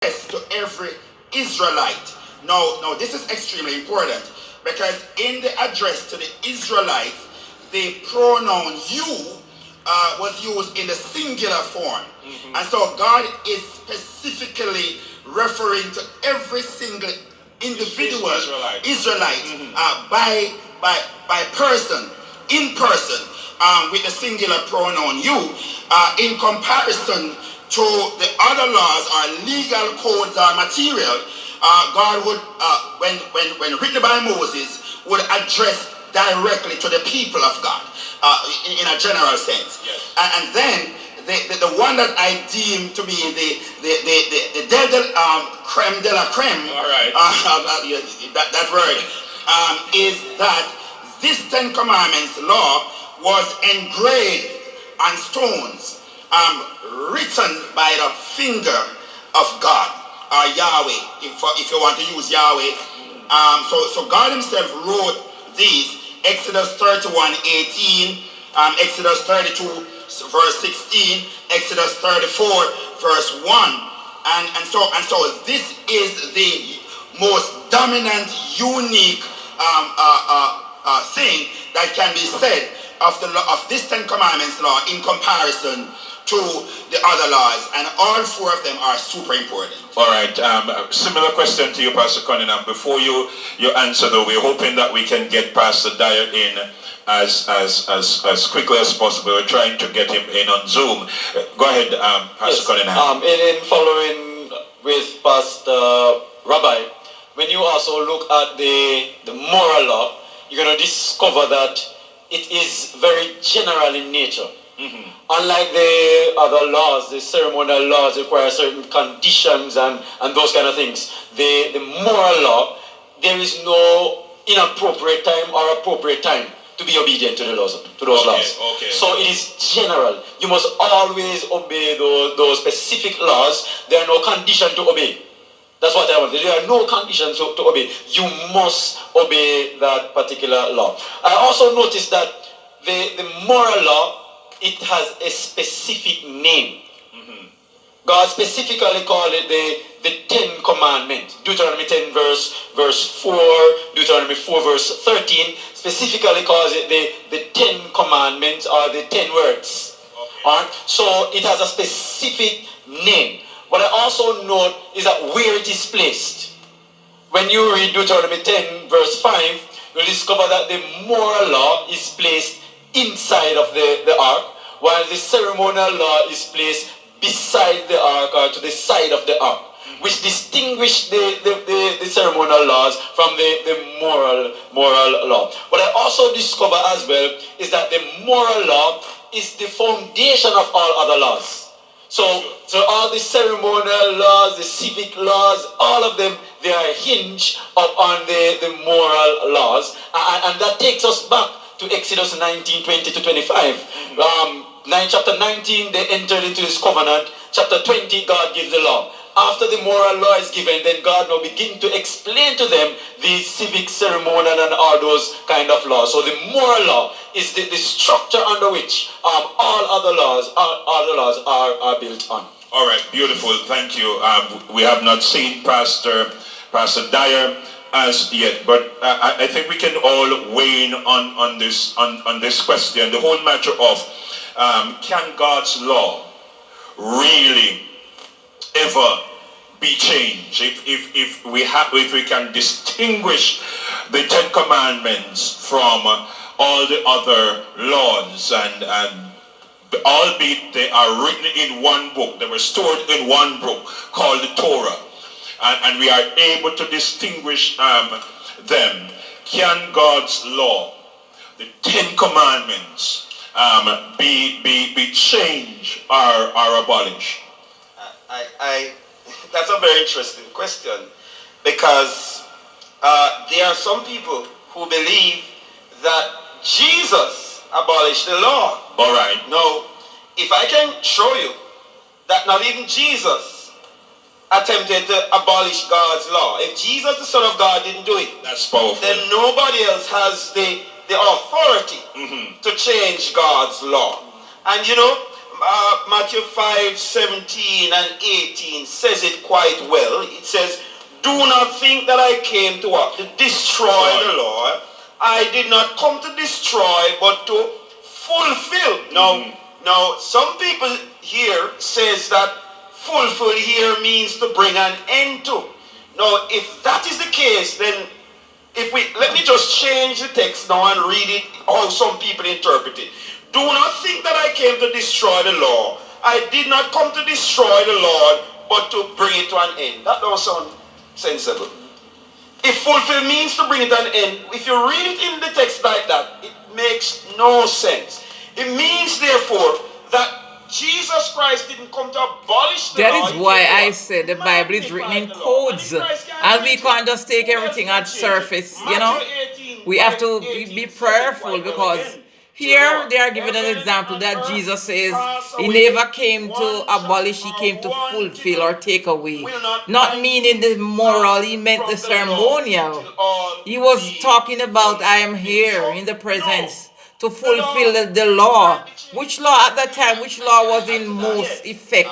to every Israelite. Now this is extremely important because in the address to the Israelites, the pronoun you was used in the singular form. And so God is specifically referring to every single individual Israelite by person, in person, with the singular pronoun you, in comparison to the other laws or legal codes or material. God would, when written by Moses, would address directly to the people of God in a general sense. Yes. And then the one that I deem to be the creme de la creme, all right. That word, is that this Ten Commandments law was engraved on stones, written by the finger of God, or Yahweh, if you want to use Yahweh. So God himself wrote these: Exodus 31:18, Exodus 32 verse 16, Exodus 34 verse 1, and so this is the most dominant, unique thing that can be said of this Ten Commandments law in comparison to the other laws, and all four of them are super important. All right. Similar question to you, Pastor Cunningham. Before you answer, though, we're hoping that we can get Pastor Dyer in as quickly as possible. We're trying to get him in on Zoom. Go ahead, Pastor Cunningham. In following with Pastor Rabbi, when you also look at the moral law, you're going to discover that it is very general in nature. Unlike the other laws, the ceremonial laws require certain conditions and those kind of things. The moral law, there is no inappropriate time or appropriate time to be obedient to those laws. Okay. So it is general. You must always obey those specific laws. There are no conditions to obey. That's what I want. There are no conditions to obey. You must obey that particular law. I also noticed that the moral law, it has a specific name. God specifically called it the Ten Commandments. Deuteronomy 10 verse 4, Deuteronomy 4 verse 13 specifically calls it the Ten Commandments, or the 10 words. Okay. So it has a specific name. What I also note is that where it is placed. When you read Deuteronomy 10 verse 5, you'll discover that the moral law is placed inside of the ark, while the ceremonial law is placed beside the ark, or to the side of the ark, which distinguish the ceremonial laws from the moral law. What I also discover as well is that the moral law is the foundation of all other laws. So all the ceremonial laws, the civic laws, all of them, they are hinged upon the moral laws. And that takes us back to Exodus 19:20 to 25. Chapter 19, they entered into this covenant. Chapter 20, God gives the law. After the moral law is given, then God now begins to explain to them the civic, ceremonial, and all those kind of laws. So the moral law is the structure under which all other laws are built on. All right, beautiful. Thank you. We have not seen Pastor Dyer as yet, but I think we can all weigh in on this question. The whole matter of can God's law really ever be changed? If we can distinguish the Ten Commandments from all the other laws, and albeit they are written in one book, they were stored in one book called the Torah, and we are able to distinguish them, can God's law, the Ten Commandments, be changed or abolished? That's a very interesting question, because there are some people who believe that Jesus abolished the law. All right. Now, if I can show you that not even Jesus attempted to abolish God's law, if Jesus, the Son of God, didn't do it, that's powerful. Then nobody else has the authority to change God's law. And you know, Matthew 5:17 and 18 says it quite well. It says, "Do not think that I came to what? To destroy the law. I did not come to destroy, but to fulfill." Now, some people here says that fulfill here means to bring an end to. Now, if that is the case, then let me just change the text now and read it how some people interpret it. "Do not think that I came to destroy the law. I did not come to destroy the law, but to bring it to an end." That don't sound sensible. If fulfill means to bring it to an end, if you read it in the text like that, it makes no sense. It means, therefore, that Jesus Christ didn't come to abolish the law. That is why I said the Bible is written in codes. And we can't just take everything at surface, you know. We have to be prayerful, because here they are giving an example that Jesus says he never came to abolish, he came to fulfill or take away. Not meaning the moral, he meant the ceremonial. He was talking about, I am here in the presence to fulfill the law. Which law at that time, which law was in most effect?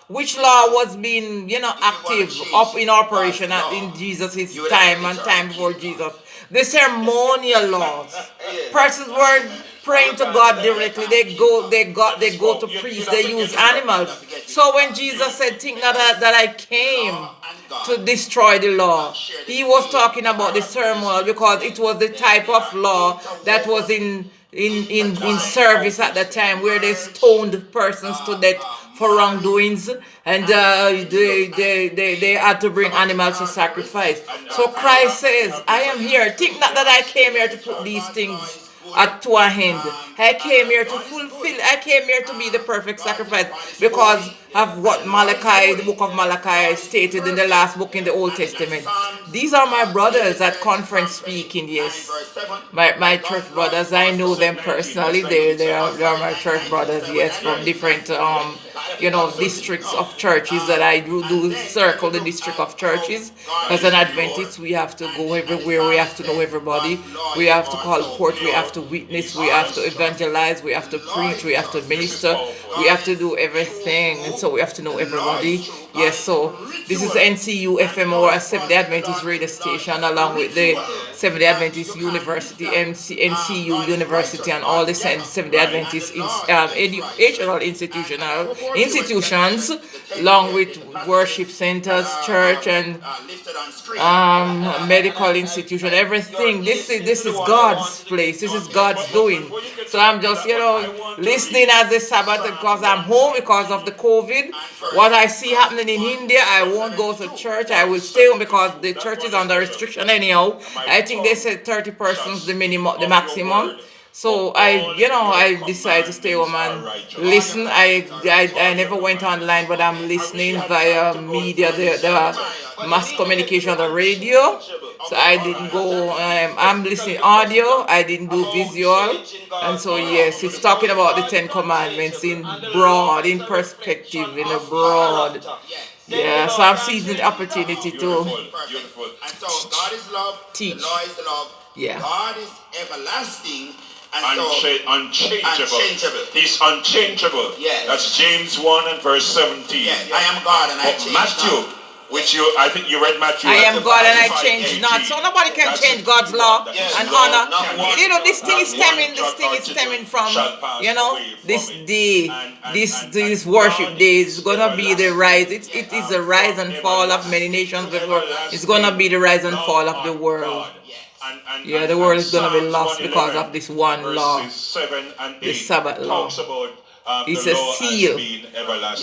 Which law was being, active, up in operation in Jesus' time and time before Jesus? The ceremonial laws. Persons were praying to God directly. They go to priests. They use animals. So when Jesus said, "Think not that I came to destroy the law," he was talking about the ceremonial, because it was the type of law that was in service at the time, where they stoned persons to death for wrongdoings, and they had to bring animals to sacrifice. So Christ says, "I am here. Think not that I came here to put these things to an end. I came here to fulfill. I came here to be the perfect sacrifice, because of what Malachi, the book of Malachi, stated in the last book in the Old Testament." These are my brothers at conference speaking. Yes, my church brothers. I know them personally. They are my church brothers. Yes, from different districts of churches that I do circle the district of churches. As an Adventist, we have to go everywhere. We have to know everybody. We have to call forth. We have to witness. We have to evangelize. We have to preach. We have to minister. We have to do everything, and so we have to know everybody. Yes, so this is NCU FMO, a Seventh-day Adventist radio station, along with the Seventh-day Adventist University, NCU University, and all the Seventh-day Adventist educational institutions, along with worship centers, church, and medical institution, everything. This is God's place. This is God's doing. So I'm just, listening as the Sabbath, because I'm home because of the COVID. What I see happening in India, I won't go to church. I will stay home because the church is under restriction anyhow. I think they said 30 persons the maximum. So I decided to stay home and listen. I never went online, but I'm listening via media, the mass communication, the radio. So I didn't go. I'm listening audio. I didn't do visual, and so yes, it's talking about the 10 Commandments in perspective, in a broad. Yeah, so I'm seizing the opportunity to Beautiful. And so God is love. teach. The law is love. Yeah. God is everlasting. And Unchangeable. He's unchangeable. Yes. That's James 1 and verse 17. Yes, I am God and I change Matthew, not. which I think you read Matthew. I am God and I 5:18. change not. So nobody can That's change the God's key law one. Yes, and Lord, honor. not one. This thing is Not one stemming. This jot thing or is tittle stemming from shall pass away from this it. day, this worship day is gonna be the rise. It is the rise and fall of many nations before. It's gonna be the rise and fall of the world. Yeah, the world is gonna be lost because of this one law, the Sabbath law. It's a seal.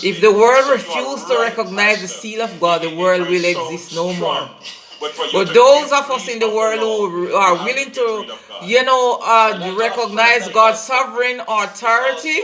If the world refuses to recognize the seal of God, the world will exist no more. But those of us in the world who are willing to, recognize God's sovereign authority,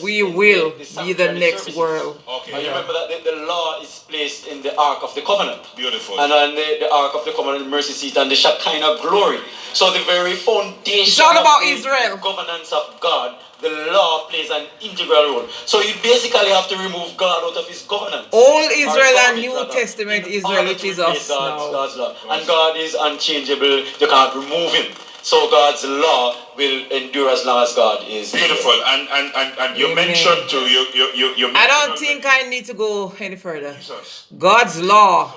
we will be the next world. And you remember that the law is placed in the Ark of the Covenant. Beautiful. And on the Ark of the Covenant, mercy seat, and the Shekinah glory. So the very foundation It's all about of Israel. the governance of God, the law plays an integral role. So you basically have to remove God out of his governance. Old Israel and New Testament Israel, which is us now. God's law. And God is unchangeable. You can't remove him. So God's law will endure as long as God is here. Beautiful. And you Amen. mentioned too, you I don't mentioned think I need to go any further. Jesus. God's law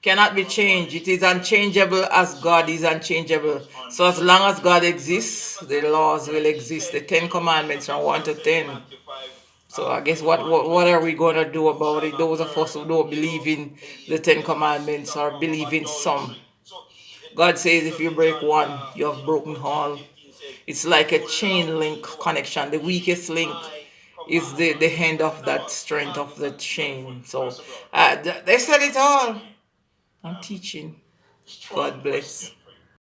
cannot be changed. It is unchangeable as God is unchangeable. So as long as God exists, the laws will exist. The 10 commandments from 1 to 10. So I guess what are we going to do about it? Those of us who don't believe in the 10 commandments or believe in some. God says if you break one, you have broken all. It's like a chain link connection. The weakest link is the end of that strength of the chain. So they said it all. I'm teaching. God bless.